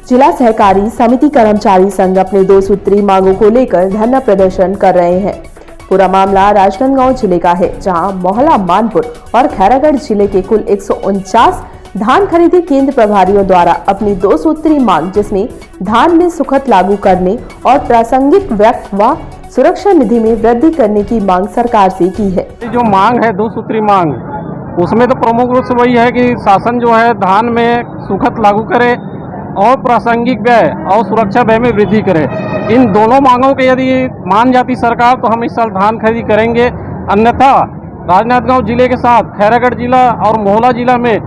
जिला सहकारी समिति कर्मचारी संघ अपने 2 सूत्री मांगों को लेकर धरना प्रदर्शन कर रहे हैं। पूरा मामला राजनांदगांव जिले का है, जहां मोहला मानपुर और खैरागढ़ जिले के कुल 149 धान खरीदी केंद्र प्रभारियों द्वारा अपनी 2 सूत्री मांग, जिसमें धान में सुखद लागू करने और प्रासंगिक व्यय व सुरक्षा निधि में वृद्धि करने की मांग सरकार से की है। जो मांग है 2 सूत्री मांग, उसमें तो प्रमुख रूप से वही है कि शासन जो है धान में सुखद लागू करे और प्रासंगिक व्यय और सुरक्षा व्यय में वृद्धि करे। इन दोनों मांगों के यदि मान जाती सरकार तो हम इस साल धान खरीदी करेंगे, अन्यथा राजनांदगांव जिले के साथ खैरागढ़ जिला और मोहला जिला में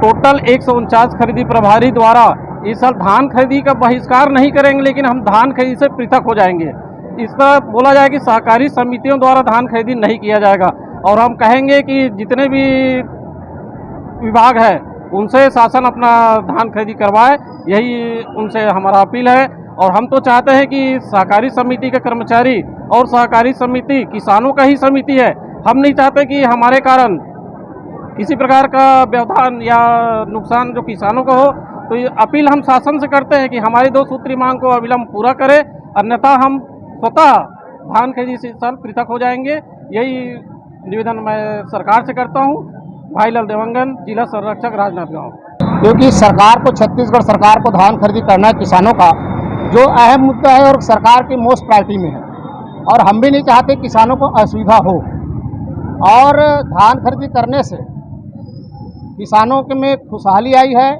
टोटल 149 खरीदी प्रभारी द्वारा इस साल धान खरीदी का बहिष्कार नहीं करेंगे, लेकिन हम धान खरीदी से पृथक हो जाएंगे। इस तरह बोला जाए कि सहकारी समितियों द्वारा धान खरीदी नहीं किया जाएगा और हम कहेंगे कि जितने भी विभाग है उनसे शासन अपना धान खरीदी करवाए, यही उनसे हमारा अपील है। और हम तो चाहते हैं कि सहकारी समिति के कर्मचारी और सहकारी समिति किसानों का ही समिति है। हम नहीं चाहते कि हमारे कारण किसी प्रकार का व्यवधान या नुकसान जो किसानों को हो। तो ये अपील हम शासन से करते हैं कि हमारी 2 सूत्री मांग को अविलंब पूरा करे, अन्यथा हम स्वतः धान खरीदी से साल पृथक हो जाएंगे। यही निवेदन मैं सरकार से करता हूं। भाई लाल देवंगन, जिला संरक्षक, राजनांदगांव। क्योंकि सरकार को, छत्तीसगढ़ सरकार को धान खरीदी करना है किसानों का जो अहम मुद्दा है और सरकार की मोस्ट प्रायोरिटी में है, और हम भी नहीं चाहते किसानों को असुविधा हो। और धान खरीदी करने से किसानों के में खुशहाली आई है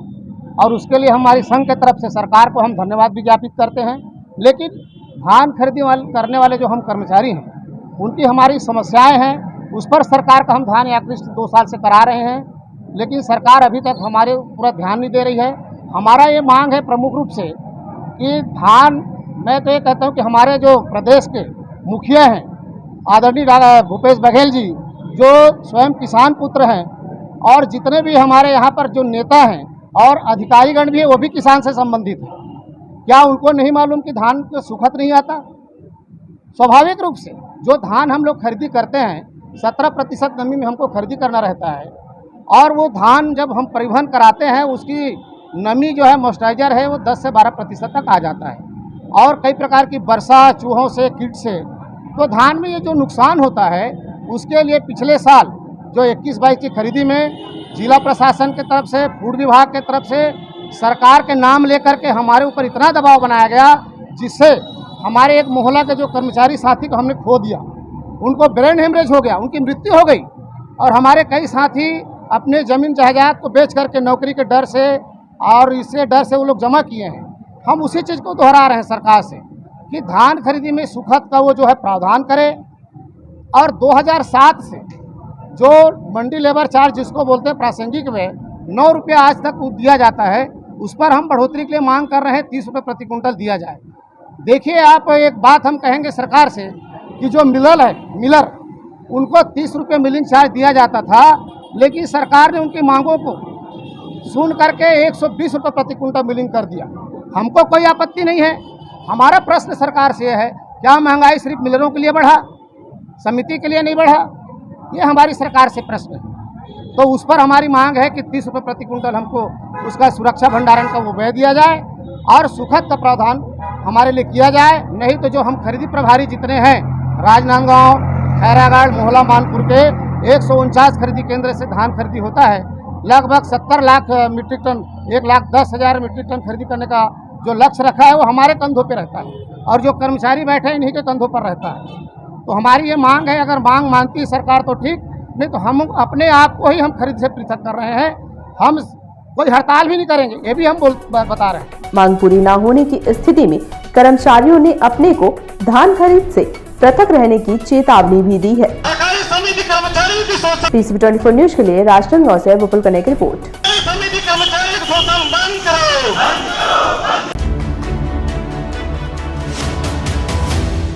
और उसके लिए हमारी संघ की तरफ से सरकार को हम धन्यवाद भी ज्ञापित करते हैं। लेकिन धान खरीदी करने वाले जो हम कर्मचारी हैं, उनकी हमारी समस्याएं हैं, उस पर सरकार का हम धान याकृष्ट 2 साल से करा रहे हैं, लेकिन सरकार अभी तक हमारे पूरा ध्यान नहीं दे रही है। हमारा ये मांग है प्रमुख रूप से कि धान, मैं तो ये कहता हूँ कि हमारे जो प्रदेश के मुखिया हैं आदरणीय भूपेश बघेल जी, जो स्वयं किसान पुत्र हैं, और जितने भी हमारे यहाँ पर जो नेता हैं और अधिकारीगण भी है वो भी किसान से संबंधित है, क्या उनको नहीं मालूम कि धान को सुखद नहीं आता? स्वाभाविक रूप से जो धान हम लोग खरीदी करते हैं 17% नमी में हमको खरीदी करना रहता है, और वो धान जब हम परिवहन कराते हैं उसकी नमी जो है मॉइस्चराइजर है वो 10 से 12% तक आ जाता है, और कई प्रकार की वर्षा, चूहों से, कीट से, तो धान में ये जो नुकसान होता है उसके लिए पिछले साल जो 21-22 की खरीदी में जिला प्रशासन की तरफ से, फूड विभाग की तरफ से सरकार के नाम लेकर के हमारे ऊपर इतना दबाव बनाया गया, जिससे हमारे एक मोहल्ला के जो कर्मचारी साथी को हमने खो दिया, उनको ब्रेन हेमरेज हो गया, उनकी मृत्यु हो गई। और हमारे कई साथी अपने ज़मीन जायदाद को बेच करके नौकरी के डर से और इससे डर से वो लोग जमा किए हैं। हम उसी चीज़ को दोहरा रहे हैं सरकार से कि धान खरीदी में सुखद का वो जो है प्रावधान करे, और 2007 से जो मंडी लेबर चार्ज जिसको बोलते हैं प्रासंगिक में 9 रुपये आज तक दिया जाता है, उस पर हम बढ़ोतरी के लिए मांग कर रहे हैं 30 रुपये प्रति कुंटल दिया जाए। देखिए आप, एक बात हम कहेंगे सरकार से कि जो मिलर उनको 30 रुपये मिलिंग चार्ज दिया जाता था, लेकिन सरकार ने उनकी मांगों को सुन करके 120 रुपये प्रति कुंटल मिलिंग कर दिया। हमको कोई आपत्ति नहीं है। हमारा प्रश्न सरकार से है, क्या महंगाई सिर्फ मिलरों के लिए बढ़ा, समिति के लिए नहीं बढ़ा? ये हमारी सरकार से प्रश्न है। तो उस पर हमारी मांग है कि 30 रुपये प्रति कुंटल हमको उसका सुरक्षा भंडारण का वो व्यय दिया जाए और सुखद का प्रावधान हमारे लिए किया जाए। नहीं तो जो हम खरीदी प्रभारी जितने हैं राजनांदगांव, खैरागढ़, मोहला मानपुर के 149 खरीदी केंद्र से धान खरीदी होता है, लगभग 70 lakh metric ton, 1,10,000 metric ton खरीदी करने का जो लक्ष्य रखा है वो हमारे कंधों पे रहता है, और जो कर्मचारी बैठे हैं इन्हीं के कंधों पर रहता है। तो हमारी ये मांग है, अगर मांग मानती है सरकार तो ठीक, नहीं तो हम अपने आप को ही हम खरीद से पृथक कर रहे हैं। हम कोई हड़ताल भी नहीं करेंगे, ये भी हम बता रहे हैं। मांग पूरी न होने की स्थिति में कर्मचारियों ने अपने को धान खरीद से पृथक रहने की चेतावनी भी दी है। PCB 24 न्यूज के लिए राजनांदगांव से विपुल कनेक रिपोर्ट।